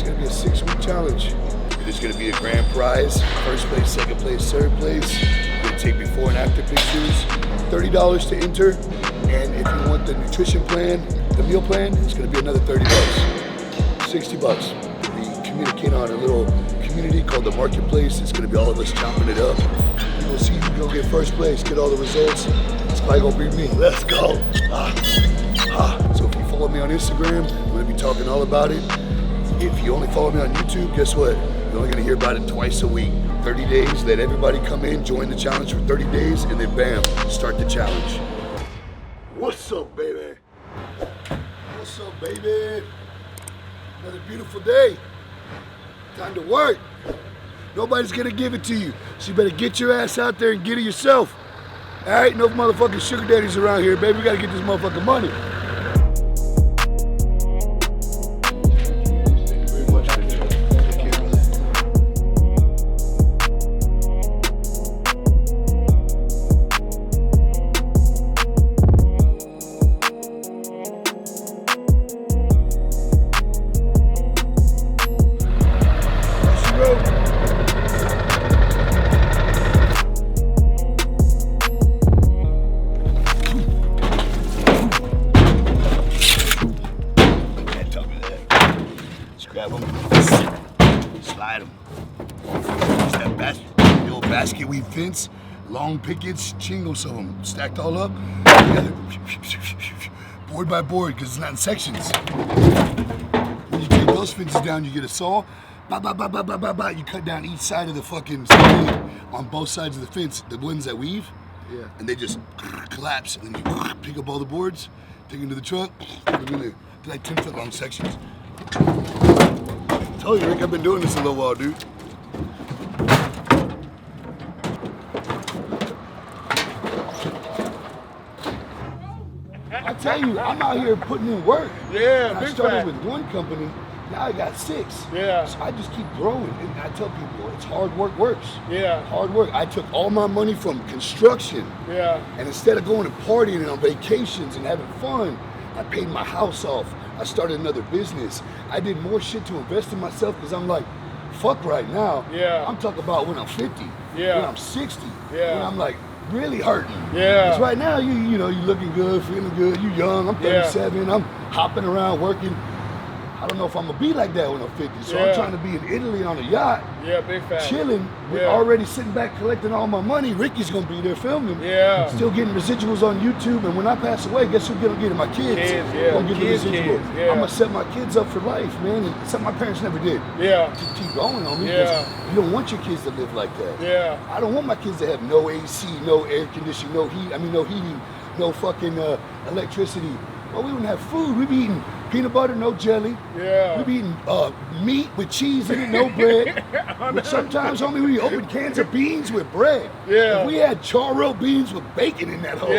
gonna be a 6-week challenge. There's gonna be a grand prize, first place, second place, third place. We're gonna take before and after pictures. $30 to enter, and if you want the nutrition plan, the meal plan, it's gonna be another $30. $60. We communicate on a little community called the Marketplace. It's gonna be all of us chopping it up. We'll see who go get first place, get all the results. It's probably gonna be me. Let's go. So if you follow me on Instagram, I'm gonna be talking all about it. If you only follow me on YouTube, guess what? You're only gonna hear about it twice a week. 30 days, let everybody come in, join the challenge for 30 days, and then bam, start the challenge. What's up, baby? What's up, baby? Another beautiful day. Time to work. Nobody's gonna give it to you, so you better get your ass out there and get it yourself. All right, no motherfucking sugar daddies around here, baby. We gotta get this motherfucking money. Grab them, slide them. Use that basket, the old basket weave fence, long pickets, shingles of them, stacked all up together, board by board, because it's not in sections. When you take those fences down, you get a saw, you cut down each side of the fucking on both sides of the fence, the ones that weave, and they just collapse, and then you pick up all the boards, take them to the truck, put them in the like 10-foot long sections. I told you, Rick, I've been doing this a little while, dude. I tell you, I'm out here putting in work. Yeah, I started with one company, now I got 6. Yeah. So I just keep growing, and I tell people, it's hard work works. Yeah. Hard work. I took all my money from construction. Yeah. And instead of going and partying and on vacations and having fun, I paid my house off. I started another business. I did more shit to invest in myself because I'm like, fuck right now. Yeah. I'm talking about when I'm 50, yeah. when I'm 60, yeah. when I'm like really hurting. Yeah. Because right now, you know, you're looking good, feeling good, you're young, I'm 37, I'm hopping around working. I don't know if I'm gonna be like that when I'm 50, so I'm trying to be in Italy on a yacht, big fat. chilling, already sitting back collecting all my money. Ricky's gonna be there filming, still getting residuals on YouTube, and when I pass away, guess who's gonna get it? My kids. Gonna get the residual. I'm gonna set my kids up for life, man, and something my parents never did. To keep going on me, because you don't want your kids to live like that. I don't want my kids to have no AC, no air conditioning, no heat, no heating, no fucking electricity. Well, we wouldn't have food. We'd be eating peanut butter, no jelly. We'd be eating meat with cheese in it, no bread. But sometimes, homie, we open cans of beans with bread. If we had charro beans with bacon in that hole.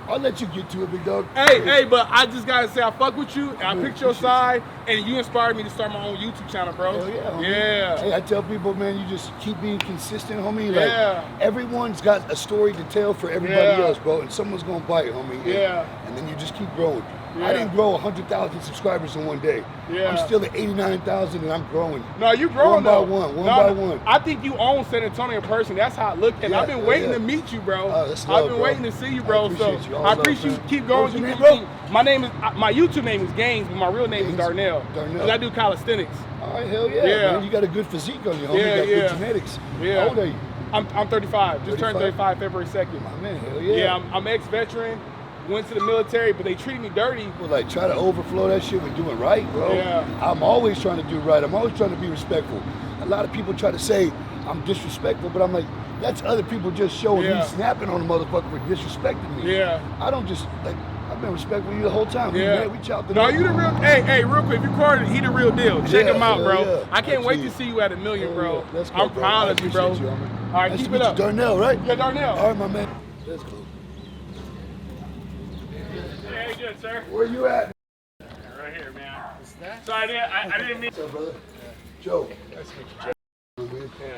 I'll let you get to it, big dog. Hey, but I just gotta say I fuck with you, and I picked your side, and you inspired me to start my own YouTube channel, bro. Hell yeah, homie. Hey, I tell people, man, you just keep being consistent, homie. Like, everyone's got a story to tell for everybody else, bro, and someone's gonna bite, homie. And then you just keep growing. I didn't grow 100,000 subscribers in one day. I'm still at 89,000 and I'm growing. No, you growing though. One by one. I think you own San Antonio in person. That's how it looked. And I've been waiting to meet you, bro. I've been waiting to see you, bro. I appreciate you. Keep going. What's your name, bro? My YouTube name is Gaines, but my real name is Darnell. Because I do calisthenics. All right, hell yeah. Man, you got a good physique on you, homie. You got good genetics. How old are you? I'm 35. Just turned 35 February 2nd. My man, hell yeah. Yeah, I'm ex-veteran. Went to the military, but they treated me dirty. Well, like, try to overflow that shit with doing right, bro. I'm always trying to do right. I'm always trying to be respectful. A lot of people try to say I'm disrespectful, but I'm like, that's other people just showing me snapping on a motherfucker for disrespecting me. I don't just, like, I've been respectful of you the whole time. We chopped it up. No, you the real, hey, real quick, if you recorded, he the real deal. Check him out, bro. I can't wait to see you at 1 million, bro. I'm proud of you, bro. All right, keep it up. Darnell, right? Yeah, Darnell. All right, my man. That's cool. Hey, good, sir. Where you at? Right here, man. So I didn't mean. What's up, brother? Joe. Nice to meet you, Joe. Yeah,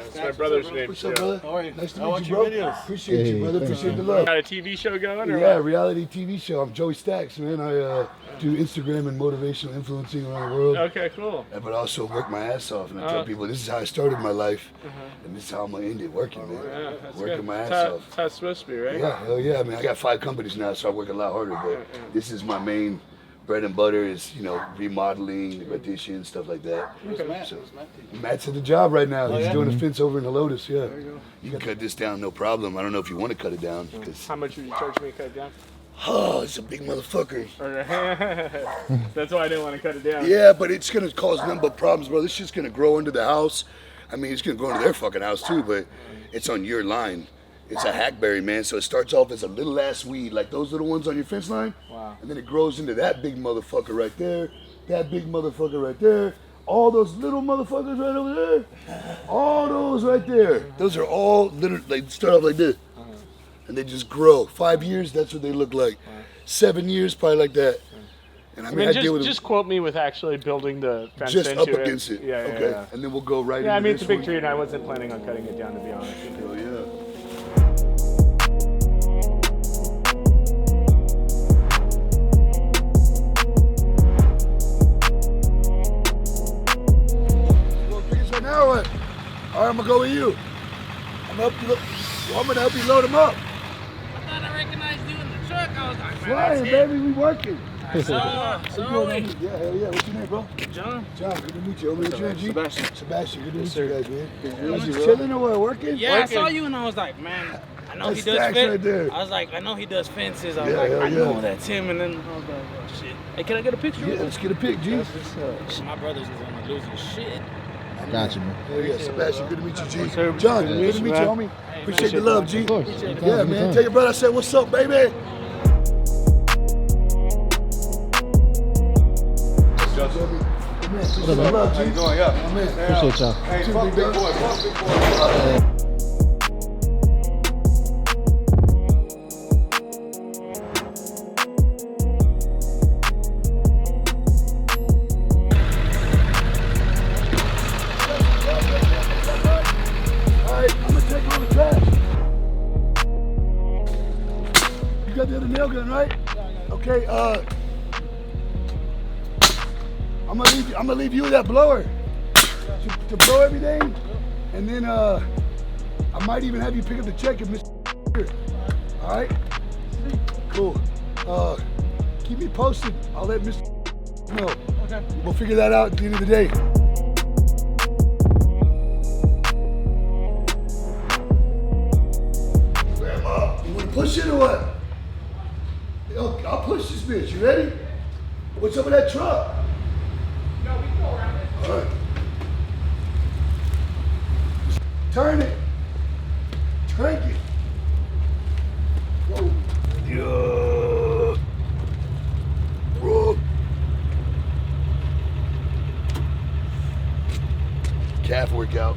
it's my brother's name. What's up, brother? How are you? Nice to I meet watch you, your bro. videos. Appreciate you, brother. Appreciate the love. Got a TV show going? Or Yeah, what? reality TV show. I'm Joey Stax, man. I do Instagram and motivational influencing around the world. Okay, cool. But I also work my ass off, and I tell people this is how I started my life, and this is how I'm gonna end it, working, man. Yeah, that's Working good. my ass That's off. how it's supposed to be, right? Yeah, hell yeah. I mean, I got 5 companies now, so I work a lot harder, but this is my main bread and butter is, you know, remodeling, addition, stuff like that. Matt? So, Matt's at the job right now. He's yeah? doing a fence over in the Lotus, yeah. You can cut this down, no problem. I don't know if you want to cut it down, because, How much would you charge me to cut it down? oh, it's a big motherfucker. Okay. That's why I didn't want to cut it down. Yeah, but it's gonna cause nothing but problems, bro. This shit's gonna grow into the house. I mean, it's gonna grow into their fucking house too, but it's on your line. It's a hackberry, man. So it starts off as a little ass weed, like those little ones on your fence line. Wow. And then it grows into that big motherfucker right there, that big motherfucker right there, all those little motherfuckers right over there, all those right there. Those are all little, they start off like this. And they just grow. 5 years, that's what they look like. 7 years, probably like that. And I mean, I deal with just quote me with actually building the fence just into up against it. Yeah, okay. yeah. And then we'll go right Yeah, I into mean, it's a this big one. tree, and I wasn't planning on cutting it down, to be honest. Hell yeah. So now what? All right, I'm gonna go with you. I'm gonna help you load them up. I thought I recognized you in the truck. I was like, man, Flying, that's baby, we working. it. So, Yeah, hell yeah. What's your name, bro? John. John, good to meet you. What's your name, G? Sebastian. Sebastian, good to meet you guys, man. Good to You meet guys you, just bro. chilling or what? Working? Yeah, I Working. saw you and I was like, man, I know That's he does Stax right there. fences. I was like, I know he does fences. I was Yeah, like, hell I know yeah. that's him. And then I was like, oh shit. Hey, can I get a picture? Yeah, let's get a pic, G. My brothers is on the losing shit. Gotcha, man. Hell yeah, Sebastian, good to meet you, G. sir. John, Good to good meet to you, meet you, man. homie. Hey, Appreciate the man. love, G. Of course. Yeah, Anytime, man. anytime. Tell your brother I said, what's up, baby? Let's Appreciate the love, G. How you doing? Yeah. My man. Appreciate y'all. Hey, Too fuck big big dog. boy. Fuck big boy. Alright, I'm gonna take all the trash. You got the other nail gun, right? Okay, I'm gonna leave you with that blower to blow everything, and then I might even have you pick up the check if Mr. here. All right? Cool. Keep me posted. I'll let Mr. know. Okay. We'll figure that out at the end of the day. Grandma, you wanna push it or what? I'll push this bitch. You ready? What's up with that truck? No, we can go around it. All right. Turn it. Crank it. Whoa. Yeah. Whoa. Calf workout.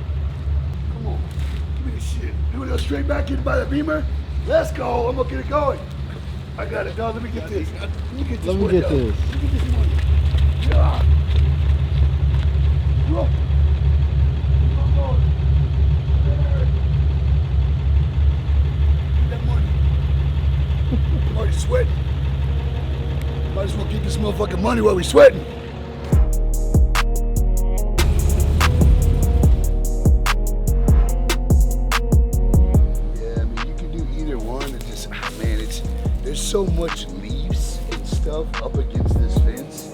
Come on. Give me this shit. You wanna go straight back in by the beamer? Let's go. I'm gonna get it going. I got it, dog. Let me get this. Let me get this. Let me get workout. this. Let me get this money. Yeah. Whoa. Keep on going. Get that money. I'm already sweating. Might as well keep this motherfucking money while we sweating. Yeah, I mean, you can do either one. It's just, man, there's so much leaves and stuff up against this fence.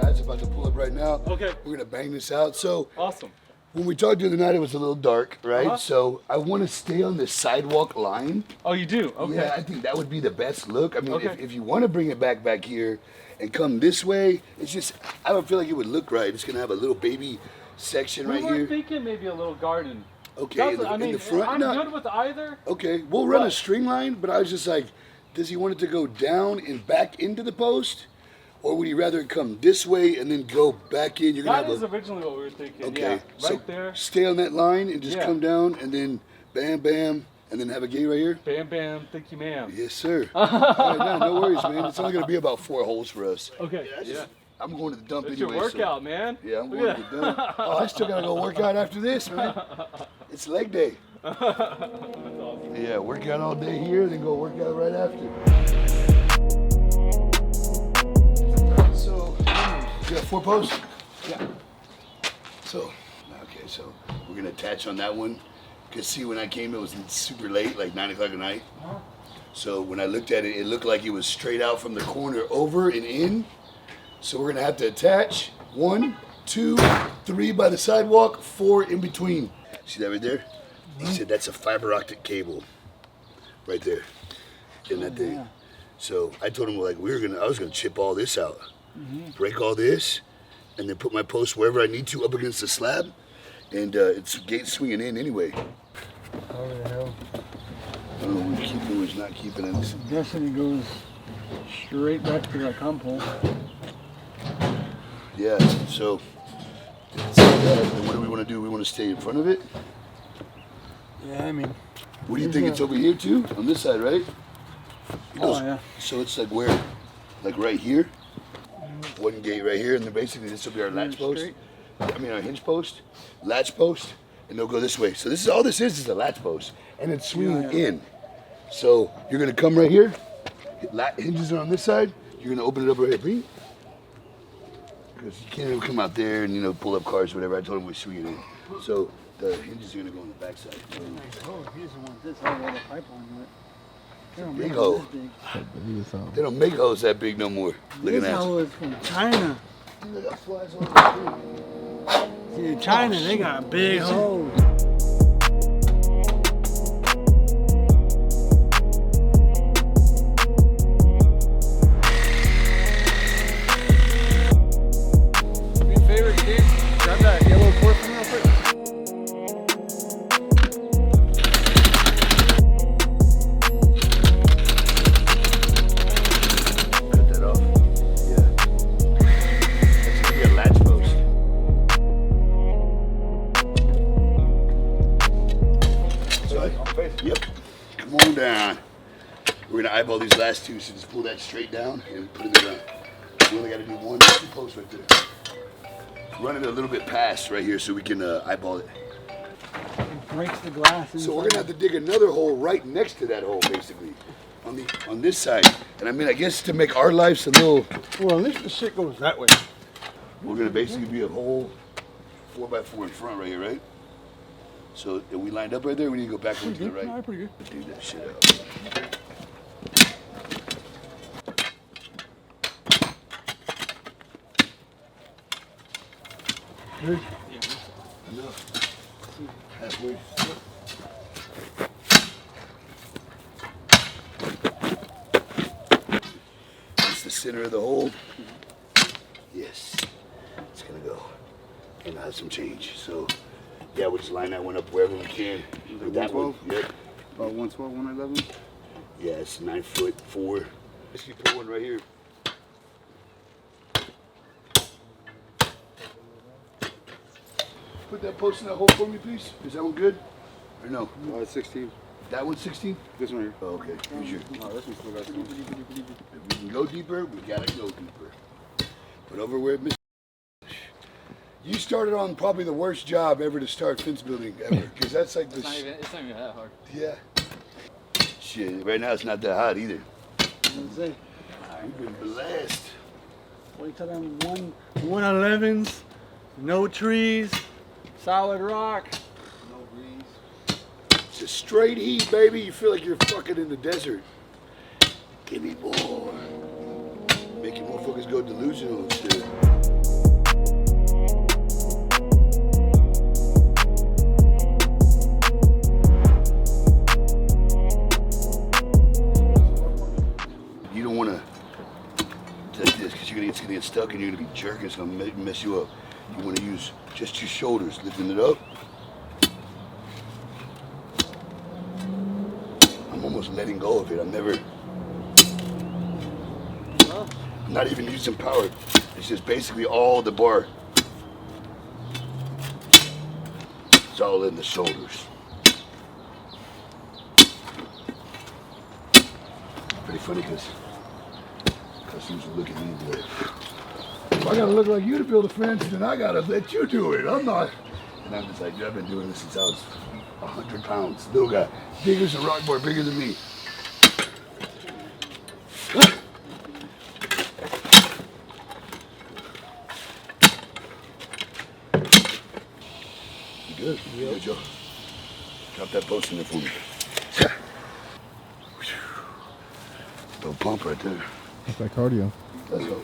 Guys, about to pull up right now. Okay. We're gonna bang this out. So Awesome. when we talked the other night, it was a little dark, right? Uh-huh. So I want to stay on the sidewalk line. Oh, you do? Okay. Yeah, I think that would be the best look. I mean, Okay. if you want to bring it back here and come this way, it's just, I don't feel like it would look right. It's gonna have a little baby section right We were here. thinking maybe a little garden. Okay, in I mean, the front. I'm No. good with either. Okay, we'll run a What? streamline, but I was just like, does he want it to go down and back into the post? Or would he rather it come this way and then go back in? You're gonna That have is originally what we were thinking. okay, Yeah, so right there. stay on that line and just Yeah. come down and then bam, bam, And then have a gate right here. Bam, bam, thank you, ma'am. Yes, sir. All right, no worries, man. It's only gonna be about 4 holes for us. Okay. Yeah. I'm going to the dump It's anyway. your workout, man. Yeah, I'm going to the dump. Oh, I still gotta go work out after this, man. It's leg day. That's awesome. Yeah, work out all day here, then go work out right after. So, you got 4 posts? Yeah. So, okay, so we're gonna attach on that one. Cause see, when I came, it was super late, like 9 o'clock at night. So when I looked at it, it looked like it was straight out from the corner over and in. So we're gonna have to attach 1, 2, 3 by the sidewalk, 4 in between. See that right there? He said that's a fiber optic cable, right there, in that thing. So I told him like I was gonna chip all this out, break all this, and then put my post wherever I need to up against the slab, and it's gate swinging in anyway. How the hell? I don't know who's keeping, who's not keeping it. I'm guessing it goes straight back to that comp hole. Yeah, so what do we want to do? We want to stay in front of it? Yeah, I mean. What do you think? It's over here too? On this side, right? Oh, yeah. So it's like where? Like right here? One gate right here, and then basically this will be our latch post. Straight. I mean our hinge post, latch post, and they'll go this way. So this is all this is a latch post, and it's swinging in. So you're gonna come right here, hinges are on this side, you're gonna open it up right here, Pete. Because you can't even come out there and pull up cars or whatever. I told him we swing it in. So the hinges are gonna go on the back side. Oh, he doesn't want this whole other pipeline with it. They don't Big make hole. it this big. They don't make hose that big no more. Look at This that. hole is from China. They got flies all over the See, in China, they got big holes. Your favorite kid? Grab that yellow cord from me real quick. Cut that off. Yeah. That's gonna be a latch post. Yep. Come on down. We're gonna eyeball these last 2, so just pull that straight down and put it in the ground. We only gotta do 1, 2 posts right there. Run it a little bit past right here so we can eyeball it. It breaks the glass. So we're gonna have to dig another hole right next to that hole, basically, on this side. And I mean, I guess to make our lives a little. Well, at least the shit goes that way. We're gonna basically be a whole 4x4 in front right here, right? So are we lined up right there? We need to go backwards to the right. No, pretty good. Let's dig that shit out. Good. Enough. Halfway. It's the center of the hole. Yes. It's gonna go. And I have some change. So yeah, we'll just line that one up wherever we can. Like that one. Yep. About 112, 111? Yeah, it's 9'4". Let's just put one right here. Put that post in that hole for me, please. Is that one good? Or no? It's 16. That one's 16? This one here. Oh, okay. Here's your. Oh, this one still got some. If we can go deeper, we gotta go deeper. But over where Miss. You started on probably the worst job ever to start fence building ever, because that's like the. It's not even that hard. Yeah. Shit. Right now it's not that hot either. That's it. We've been blessed. Wait till them 111s, no trees, solid rock. No breeze. It's a straight heat, baby. You feel like you're fucking in the desert. Give me more. Making motherfuckers go delusional and shit. You don't want to take this because it's gonna get stuck and you're gonna be jerking. It's gonna mess you up. You want to use just your shoulders, lifting it up. I'm almost letting go of it. I'm not even using power. It's just basically all the bar. It's all in the shoulders. be funny because customers will look at me and be like, if I gotta look like you to build a fence, then I gotta let you do it. I'm not. And I'm just like, dude, I've been doing this since I was 100 pounds. Little guy, big as a rock boy, bigger than me. You good? You good, Joe? Drop that post in there for me. Little pump right there. That's like cardio. Let's go.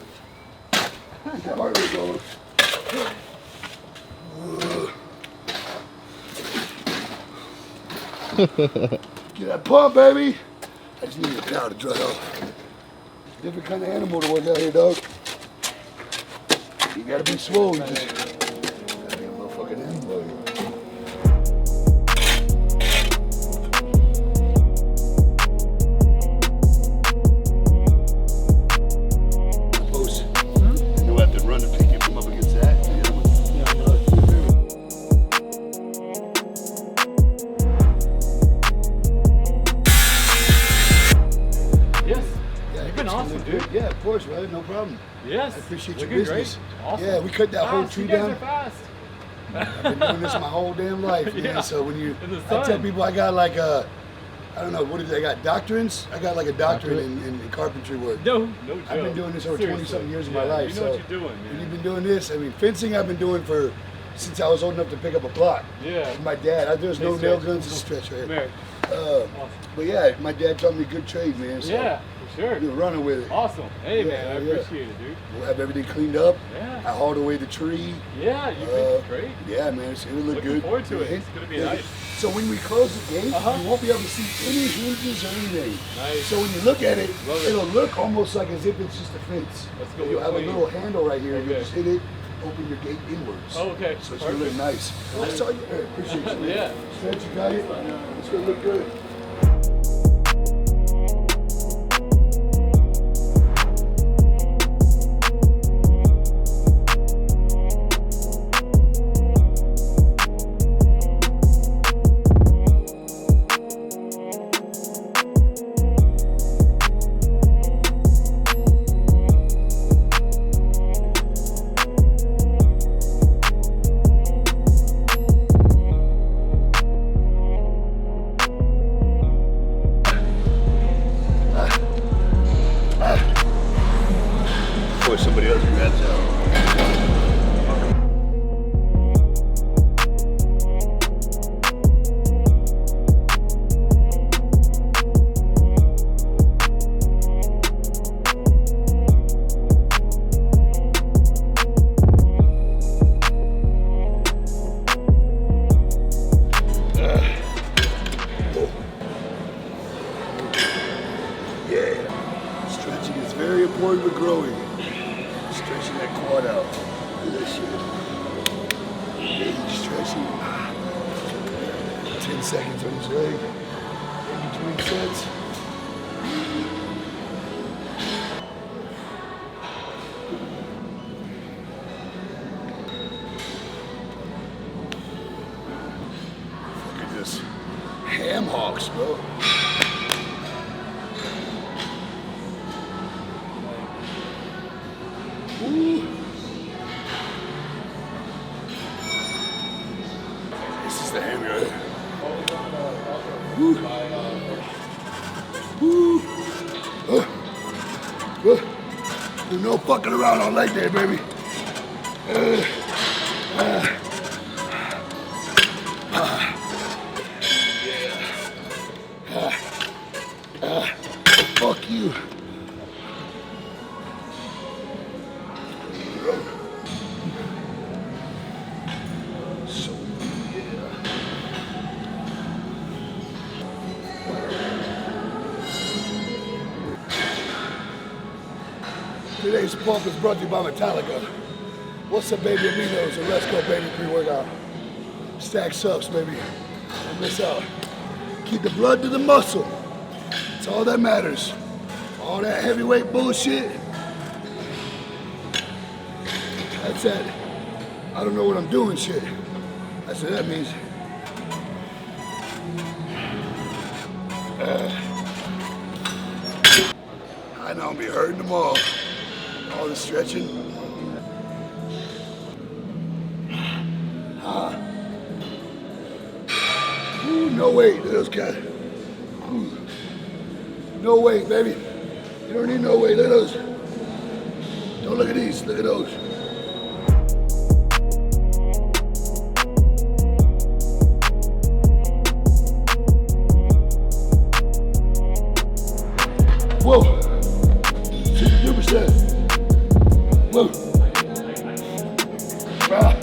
Get that heart rate going. Get that pump, baby. I just need a cow to dry off. Different kind of animal to work out here, dog. You gotta be swole. You just gotta be a motherfucking animal. Post. And you'll have to run to pick him up against that. Yes. You've been awesome, dude. Yeah, of course, brother. No problem. Yes. I appreciate your Looking business. Great. Awesome. Yeah, we cut that whole tree You guys down. are fast. I've been doing this my whole damn life, man. Yeah. So when you, In the I tell sun. people I got like a, I don't know, what is it? I got doctrines. I got like a doctorate in carpentry work. No joke. I've been doing this over 20-something years of my Yeah, life. You know so what you're doing, when man. you've been doing this, I mean, fencing I've been doing for, since I was old enough to pick up a block. Yeah. With my dad, there's no Big nail stretch. guns to stretch right Man. But yeah, my dad taught me good trade, man. So Yeah, for sure. we're running with it. Awesome. Hey, Yeah, man, I yeah. appreciate it, dude. We'll have everything cleaned up. Yeah. I hauled away the tree. Yeah, you've been great. Yeah, man, it'll look Looking good. forward to it. Yeah. It's gonna be Yeah. nice. So when we close the gate, Uh-huh. you won't be able to see any hinges or anything. Nice. So when you look at it, Love it. it'll look almost like as if it's just a fence. Let's go You'll with have clean. a little handle right here. You Okay. just hit it, open your gate inwards. Oh, okay. So it's gonna look nice. That's all you appreciate you. Yeah. Stretch, you got it. It's gonna look good. Before somebody else grabs out. Yeah. Stretching is very important with growing. Stretching that quad out. Look at that shit. Gauge stretching. 10 seconds on each leg. In between sets. Look at this. Ham hocks, bro. Ooh. This is the ham right here. Woo. Woo. There's no fucking around on leg day, baby. Fuck you. So, yeah. Today's pump is brought to you by Metallica. What's up, baby aminos? And let's go, baby, pre-workout. Stax SUPPS, baby. Don't miss out. Keep the blood to the muscle. That's all that matters. All that heavyweight bullshit. That's that. I don't know what I'm doing shit. That's what that means. I know I'll be hurting them all. All the stretching. Ooh, no weight, look at those guys. Ooh. No weight, baby. You don't need no weight, look at those. Don't look at these, look at those. Whoa. 62%. Whoa. Ah.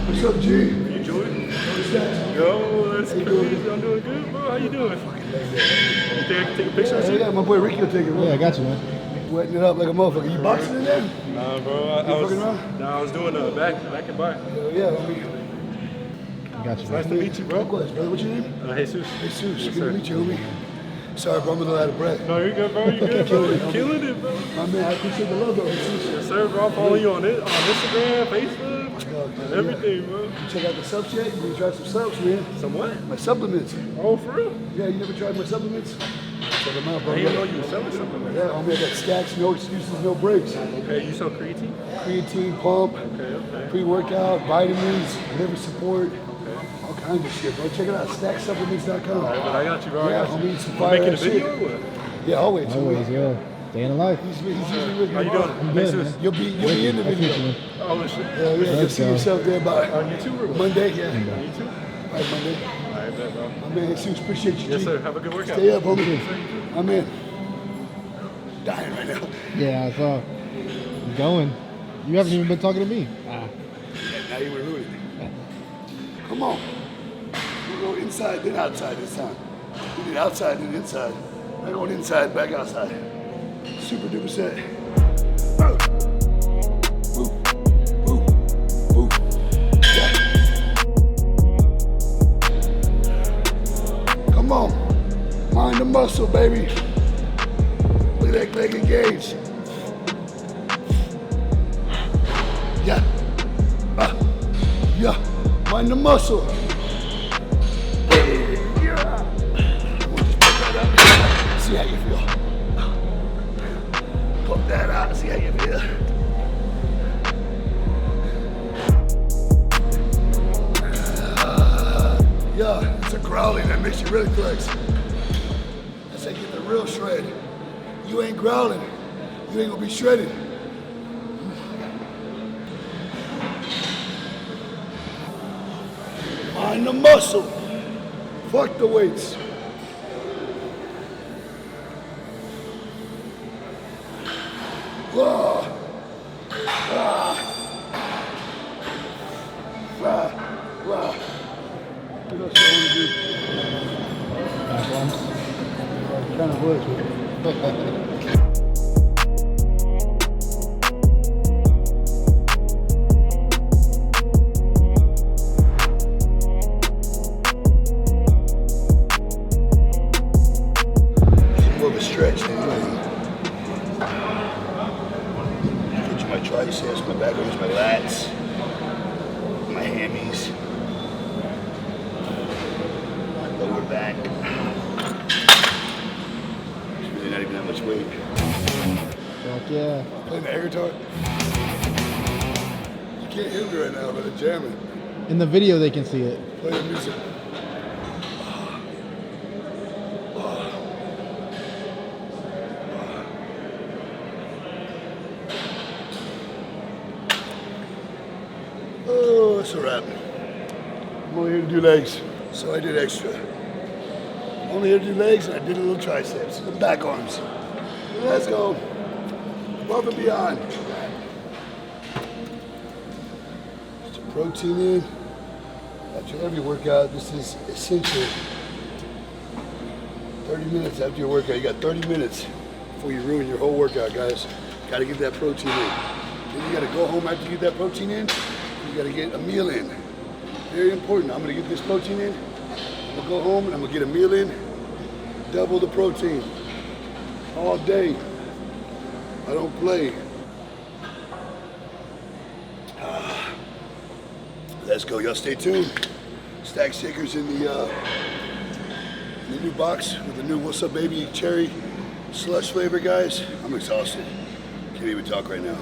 What's up, G? You Jordan? Yo, that's crazy. I'm doing good, bro. How you doing? You think I can take a picture with you? Yeah, my boy Ricky will take it, bro. Yeah, I got you, man. Wetting it up like a motherfucker. You boxing in there? Nah, bro. I was doing back and bar. Yeah, homie. I got you, Nice to meet you, bro. Likewise, brother. What's your name? Jesus. Jesus. Good to meet you, homie. Sorry, bro. I'm a little out of breath. No, you're good, bro. You're good, bro. You're killing it, bro. My man, I appreciate the love, though. Jesus. Yes, sir, bro. I'm following you on Instagram, Facebook, and everything, bro. You check out the subs yet? You need to try some subs, man. Some what? My supplements. Oh, for real? Yeah, you never tried my supplements? Check them out, bro. I didn't know you were selling something like that. Yeah, homie, I got Stax, no excuses, no breaks. Okay, you sell creatine? Creatine, pump, Okay. pre-workout, vitamins, liver support, all kinds of shit, bro. Check it out, stacksupplements.com. But I got you, bro. Yeah, I got you. homie, some You fire making a ass video shit. or what? Yeah, always. Always, yeah. Day in the life. He's usually with me. How you doing? I'm good, man. You'll be in the I appreciate video. you. Oh, shit. Yeah, you'll Let's see go. yourself there by On YouTube or what? Monday. Yeah, YouTube? by Monday. All right, bet, bro. My man, Jesus, appreciate you. Yes, G. sir. Have a good workout. Stay up, homie. My man. Dying right now. Yeah, I saw. You going. You haven't even been talking to me. Yeah, now you were ruining it. Come on. We'll go inside, then outside this time. We did outside, then inside. Back going inside, back outside. Super duper set. Oh. Woo. Woo. Woo. Yeah. Come on. Mind the muscle, baby. Look at that leg engaged. Yeah. Yeah. Mind the muscle. Yeah. See how you feel. Pump that out, see how you feel. Yeah, it's a growling that makes you really flex. That's how you get the real shred. You ain't growling, you ain't gonna be shredded. Mind the muscle. Fuck the weights. Whoa. Wow. What else I want to do? Back arms. Kind of was. More of a stretch than anything. Get my triceps, my back arms, my lats, my hammies, my lower back. It's really not even that much weight. Fuck yeah. Playing the air guitar. You can't hear me right now, but I'm jamming. In the video, they can see it. Play the music. Oh, it's a wrap. I'm only here to do legs, so I did extra. Only here to do legs, and I did a little triceps, the back arms. Let's go. Above and beyond. Get your protein in. After every workout, this is essential. 30 minutes after your workout. You got 30 minutes before you ruin your whole workout, guys. Got to get that protein in. Then you got to go home after you get that protein in. You got to get a meal in. Very important. I'm going to get this protein in. I'm going to go home and I'm going to get a meal in. Double the protein. All day. I don't play. Let's go, y'all stay tuned. Stax shakers in the new box with the new What's Up Baby cherry slush flavor, guys. I'm exhausted. Can't even talk right now.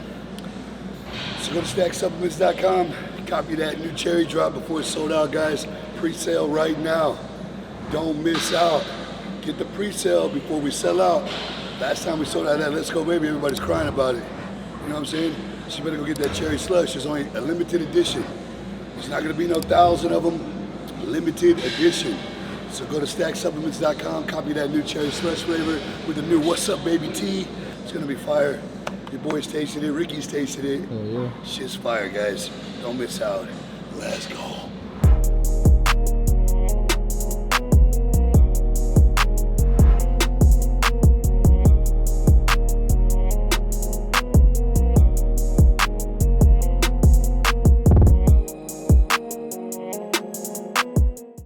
So go to StaxSupplements.com, copy that new cherry drop before it's sold out, guys. Pre-sale right now. Don't miss out. Get the pre-sale before we sell out. Last time we sold out that Let's Go Baby, everybody's crying about it. You know what I'm saying? So you better go get that cherry slush. It's only a limited edition. There's not gonna be no 1,000 of them. Limited edition. So go to StaxSupplements.com, copy that new cherry slush flavor with the new What's Up Baby tea. It's gonna be fire. Your boys tasted it, Ricky's tasted it. Oh yeah. Shit's fire, guys. Don't miss out. Let's go.